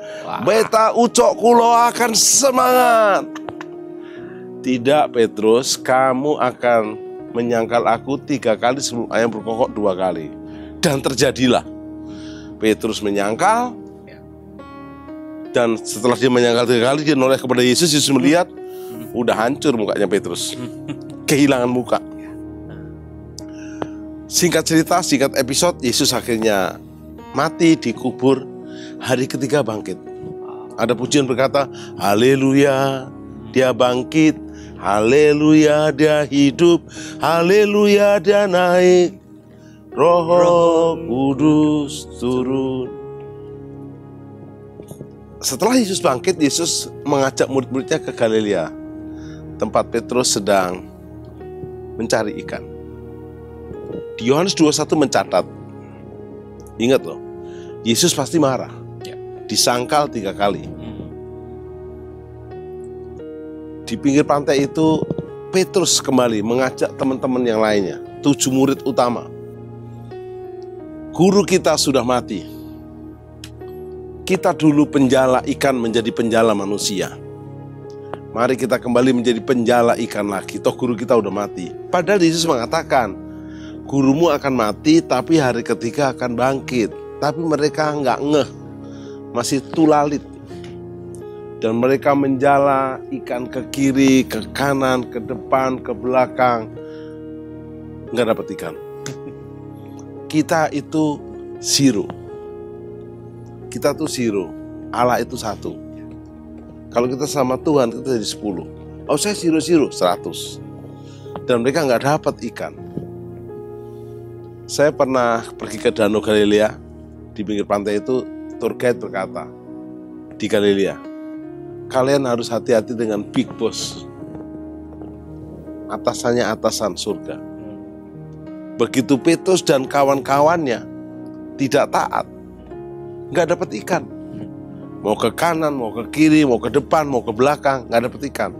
Beta ucok kulo akan semangat. Tidak Petrus, kamu akan menyangkal aku 3 kali sebelum ayam berkokok 2 kali. Dan terjadilah. Petrus menyangkal, dan setelah dia menyangkal 3 kali, dia noleh kepada Yesus. Yesus melihat, udah hancur mukanya Petrus, kehilangan muka. Singkat cerita, singkat episode, Yesus akhirnya mati, dikubur, hari ketiga bangkit. Ada pujian berkata, haleluya, dia bangkit, haleluya, dia hidup, haleluya, dia naik, Roh Kudus turun. Setelah Yesus bangkit, Yesus mengajak murid-muridnya ke Galilea, tempat Petrus sedang mencari ikan. Di Yohanes 21 mencatat, ingat loh, Yesus pasti marah, disangkal 3 kali. Di pinggir pantai itu, Petrus kembali mengajak teman-teman yang lainnya, 7 murid utama. Guru kita sudah mati. Kita dulu penjala ikan menjadi penjala manusia. Mari kita kembali menjadi penjala ikan lagi. Toh guru kita udah mati. Padahal Yesus mengatakan, gurumu akan mati tapi hari ketiga akan bangkit. Tapi mereka nggak ngeh, masih tulalit. Dan mereka menjala ikan ke kiri, ke kanan, ke depan, ke belakang. Nggak dapat ikan. Kita itu zero. Kita tuh zero. Allah itu 1. Kalau kita sama Tuhan, kita jadi 10. Oh, saya zero, 100. Dan mereka nggak dapat ikan. Saya pernah pergi ke Danau Galilea. Di pinggir pantai itu, tour guide berkata, di Galilea, kalian harus hati-hati dengan big boss. Atasannya atasan surga. Begitu Petrus dan kawan-kawannya tidak taat, nggak dapat ikan. Mau ke kanan, mau ke kiri, mau ke depan, mau ke belakang, nggak dapat ikan.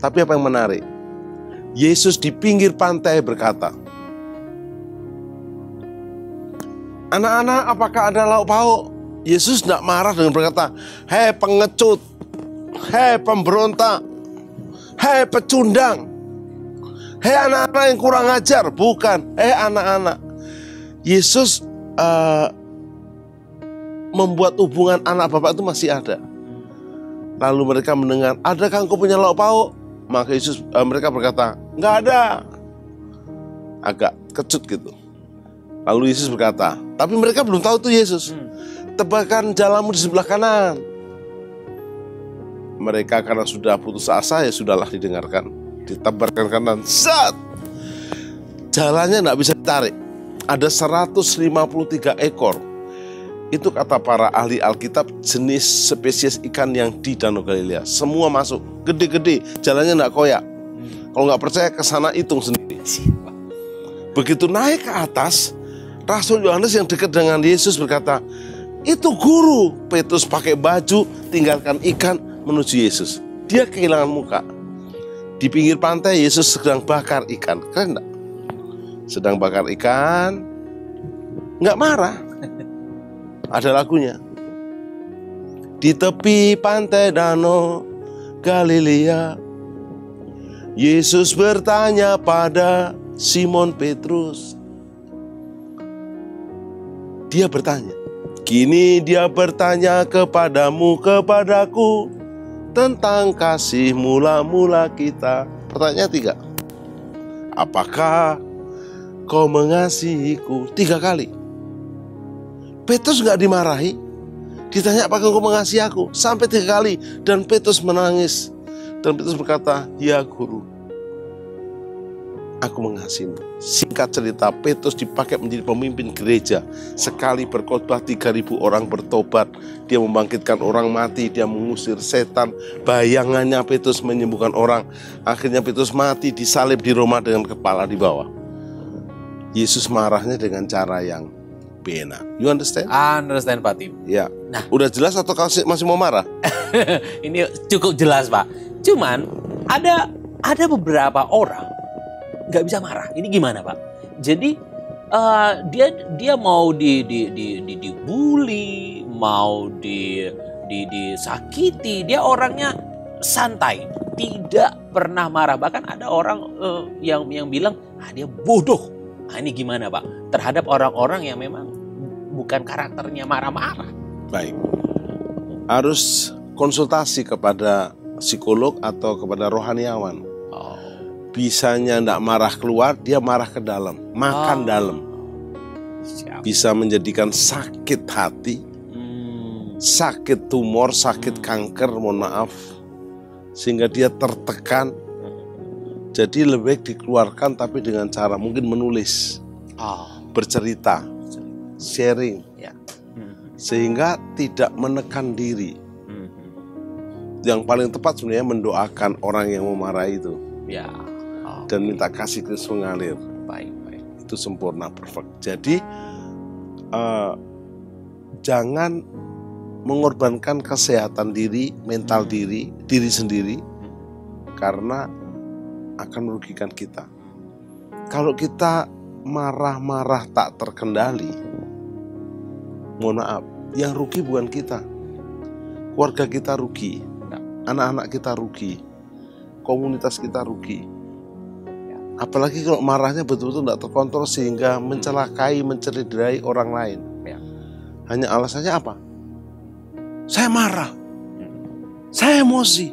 Tapi apa yang menarik? Yesus di pinggir pantai berkata, anak-anak, apakah ada lauk pauk? Yesus tidak marah dengan berkata, hei pengecut, hei pemberontak, hei pecundang, hei anak-anak yang kurang ajar. Bukan, hei anak-anak. Yesus membuat hubungan anak bapak itu masih ada. Lalu mereka mendengar, adakah engkau punya lauk pauk? Maka mereka berkata, nggak ada. Agak kecut gitu. Lalu Yesus berkata, tapi mereka belum tahu tuh Yesus. Tebarkan jalamu di sebelah kanan. Mereka karena sudah putus asa, ya sudahlah didengarkan. Ditebarkan kanan, zat. Jalannya nggak bisa ditarik. Ada 153 ekor. Itu kata para ahli Alkitab, jenis spesies ikan yang di Danau Galilea. Semua masuk, gede-gede, jalannya nggak koyak. Kalau nggak percaya, kesana hitung sendiri. Begitu naik ke atas, Rasul Yohanes yang dekat dengan Yesus berkata, itu guru. Petrus pakai baju, tinggalkan ikan, menuju Yesus. Dia kehilangan muka. Di pinggir pantai, Yesus sedang bakar ikan. Keren enggak? Sedang bakar ikan, nggak marah. Ada lagunya. Di tepi pantai Danau Galilea, Yesus bertanya pada Simon Petrus. Dia bertanya, kini dia bertanya kepadamu, kepadaku, tentang kasih mula-mula kita. Pertanyaan 3. Apakah kau mengasihiku? 3 kali. Petrus gak dimarahi, Ditanya, apakah engkau mengasihi aku? Sampai 3 kali. Dan Petrus menangis. Dan Petrus berkata, ya Guru, aku mengasihimu. Singkat cerita, Petrus dipakai menjadi pemimpin gereja. Sekali berkhotbah 3.000 orang bertobat. Dia membangkitkan orang mati, dia mengusir setan. Bayangannya Petrus menyembuhkan orang. Akhirnya Petrus mati disalib di Roma dengan kepala di bawah. Yesus marahnya dengan cara yang benar. You understand? Understand Pak Tim. Ya. Nah, udah jelas atau kau masih mau marah? Ini cukup jelas Pak. Cuman ada beberapa orang nggak bisa marah. Ini gimana Pak? Jadi dia mau dibully, mau disakiti, dia orangnya santai, tidak pernah marah. Bahkan ada orang yang bilang, dia bodoh. Nah, ini gimana Pak? Terhadap orang-orang yang memang bukan karakternya marah-marah. Baik. Harus konsultasi kepada psikolog atau kepada rohaniawan. Bisanya tidak marah keluar, dia marah ke dalam, makan dalam. Bisa menjadikan sakit hati, sakit tumor, sakit kanker, mohon maaf. Sehingga dia tertekan. Jadi lebih baik dikeluarkan, tapi dengan cara mungkin menulis, bercerita, sharing, sehingga tidak menekan diri. Yang paling tepat sebenarnya mendoakan orang yang memarahi itu, dan minta kasih Kristus mengalir. Baik. Itu sempurna, perfect. Jadi jangan mengorbankan kesehatan diri, mental diri sendiri, karena akan merugikan kita. Kalau kita marah-marah tak terkendali, mohon maaf, yang rugi bukan kita. Keluarga kita rugi, anak-anak kita rugi, komunitas kita rugi. Apalagi kalau marahnya betul-betul tidak terkontrol sehingga mencelakai, mencederai orang lain. Hanya alasannya apa? Saya marah, saya emosi.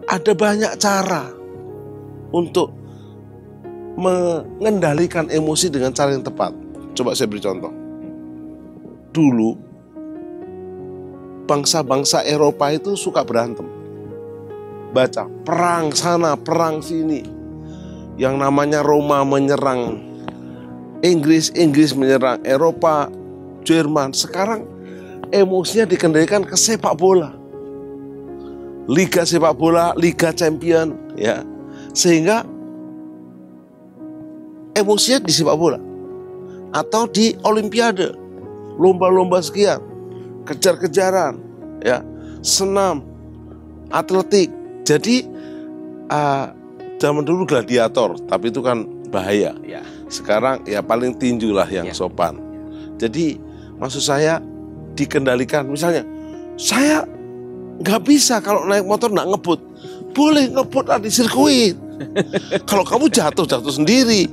Ada banyak cara untuk mengendalikan emosi dengan cara yang tepat. Coba saya beri contoh. Dulu bangsa-bangsa Eropa itu suka berantem. Baca, perang sana, perang sini. Yang namanya Roma menyerang Inggris, Inggris menyerang Eropa, Jerman. Sekarang emosinya dikendalikan ke sepak bola. Liga sepak bola, Liga Champion, ya. Sehingga emosinya di sepak bola atau di Olimpiade, lomba-lomba sekian, kejar-kejaran, ya, senam, atletik. Jadi zaman dulu gladiator, tapi itu kan bahaya. Sekarang ya paling tinju lah yang sopan. Jadi maksud saya dikendalikan. Misalnya saya nggak bisa kalau naik motor nggak ngebut. Boleh ngebut di sirkuit. Kalau kamu jatuh sendiri,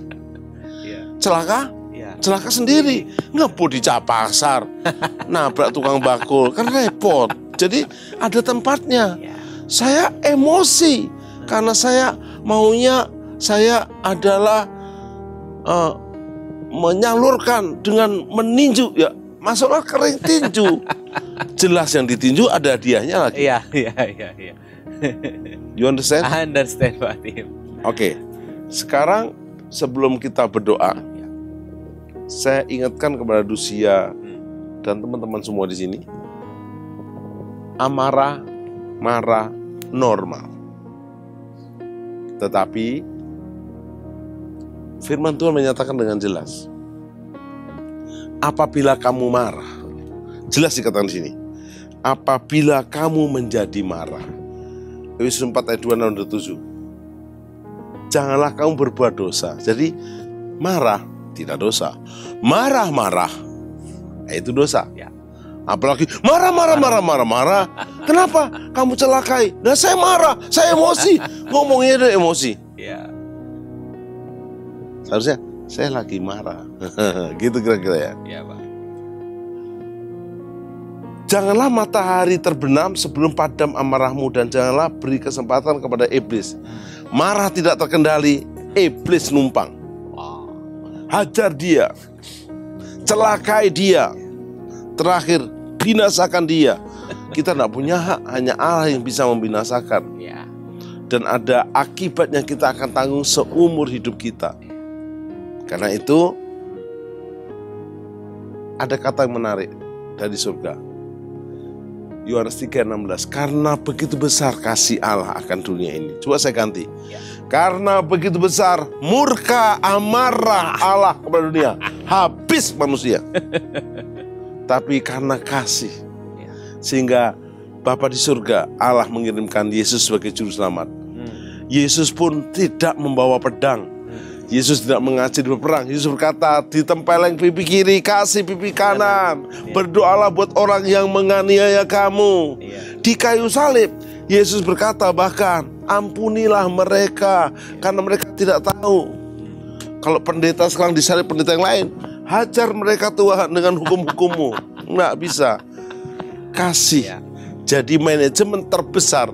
celaka sendiri. Ngebut di Capasar, nabrak tukang bakul, kan repot. Jadi ada tempatnya. Saya emosi karena saya maunya saya adalah menyalurkan dengan meninju, ya masuklah kering tinju. Jelas yang ditinju ada hadiahnya lagi. Iya. You understand? I understand Pak Tim. Oke. Sekarang sebelum kita berdoa, saya ingatkan kepada Dusia dan teman-teman semua di sini. Amarah, marah normal. Tetapi firman Tuhan menyatakan dengan jelas, apabila kamu marah, jelas dikatakan di sini, apabila kamu menjadi marah. Efesus 4 ayat 2 dan 7. Janganlah kamu berbuat dosa. Jadi marah tidak dosa. Marah-marah itu dosa. Apalagi marah. Kenapa kamu celakai? Nah, saya marah, saya emosi. Ngomongnya ada emosi. Seharusnya saya lagi marah. Gitu kira-kira ya. Iya, Pak. Janganlah matahari terbenam sebelum padam amarahmu, dan janganlah beri kesempatan kepada iblis. Marah tidak terkendali, iblis numpang. Hajar dia, celakai dia. Terakhir, binasakan dia. Kita tidak punya hak, hanya Allah yang bisa membinasakan. Ya. Dan ada akibatnya kita akan tanggung seumur hidup kita. Karena itu ada kata yang menarik dari surga. Yohanes 3:16, karena begitu besar kasih Allah akan dunia ini. Coba saya ganti. Ya. Karena begitu besar murka amarah Allah kepada dunia, habis manusia. Tapi karena kasih, sehingga Bapa di surga, Allah mengirimkan Yesus sebagai juru selamat. Yesus pun tidak membawa pedang. Yesus tidak mengajari berperang. Yesus berkata, ditempeleng pipi kiri, kasih pipi kanan. Berdoalah buat orang yang menganiaya kamu. Di kayu salib, Yesus berkata bahkan, ampunilah mereka, karena mereka tidak tahu. Kalau pendeta sekarang disalib pendeta yang lain, hajar mereka Tuhan dengan hukum-hukummu. Nggak bisa. Kasih. Jadi manajemen terbesar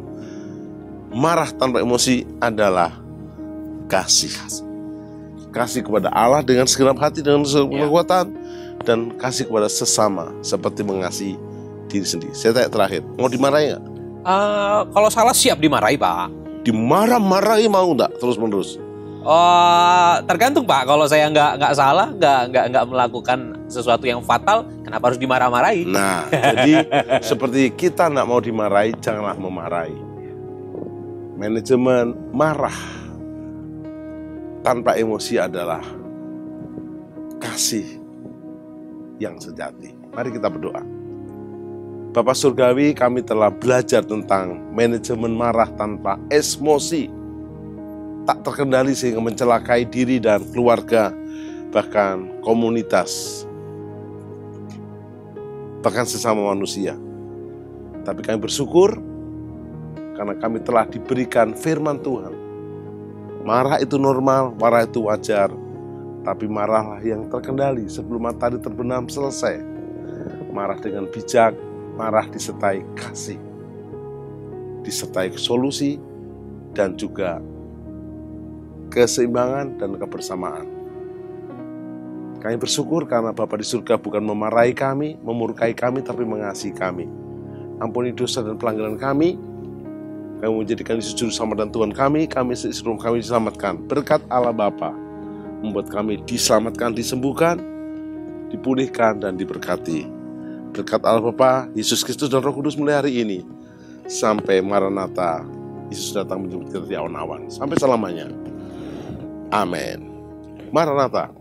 marah tanpa emosi adalah kasih. Kasih kepada Allah dengan segenap hati, dengan segenap kekuatan, dan kasih kepada sesama seperti mengasihi diri sendiri. Saya tanya terakhir, mau dimarahi nggak? Kalau salah siap dimarahi, Pak. Dimarah-marahi mau nggak terus-menerus? Tergantung, Pak. Kalau saya nggak salah, nggak melakukan sesuatu yang fatal, kenapa harus dimarah-marahi? Nah, jadi seperti kita nggak mau dimarahi, janganlah memarahi. Manajemen marah tanpa emosi adalah kasih yang sejati. Mari kita berdoa. Bapa Surgawi, kami telah belajar tentang manajemen marah tanpa emosi, tak terkendali sehingga mencelakai diri dan keluarga, bahkan komunitas, bahkan sesama manusia. Tapi kami bersyukur karena kami telah diberikan firman Tuhan. Marah itu normal, marah itu wajar, tapi marahlah yang terkendali sebelum matahari terbenam selesai. Marah dengan bijak, marah disertai kasih, disertai solusi, dan juga keseimbangan dan kebersamaan. Kami bersyukur karena Bapa di surga bukan memarahi kami, memurkai kami, tapi mengasihi kami. Ampuni dosa dan pelanggaran kami. Kami menjadikan Yesus juru selamat dan Tuhan kami seluruh kami diselamatkan. Berkat Allah Bapa membuat kami diselamatkan, disembuhkan, dipulihkan, dan diberkati. Berkat Allah Bapa, Yesus Kristus dan Roh Kudus mulai hari ini sampai Maranatha, Yesus datang menjemput kita di awan-awan sampai selamanya. Amin. Maranatha.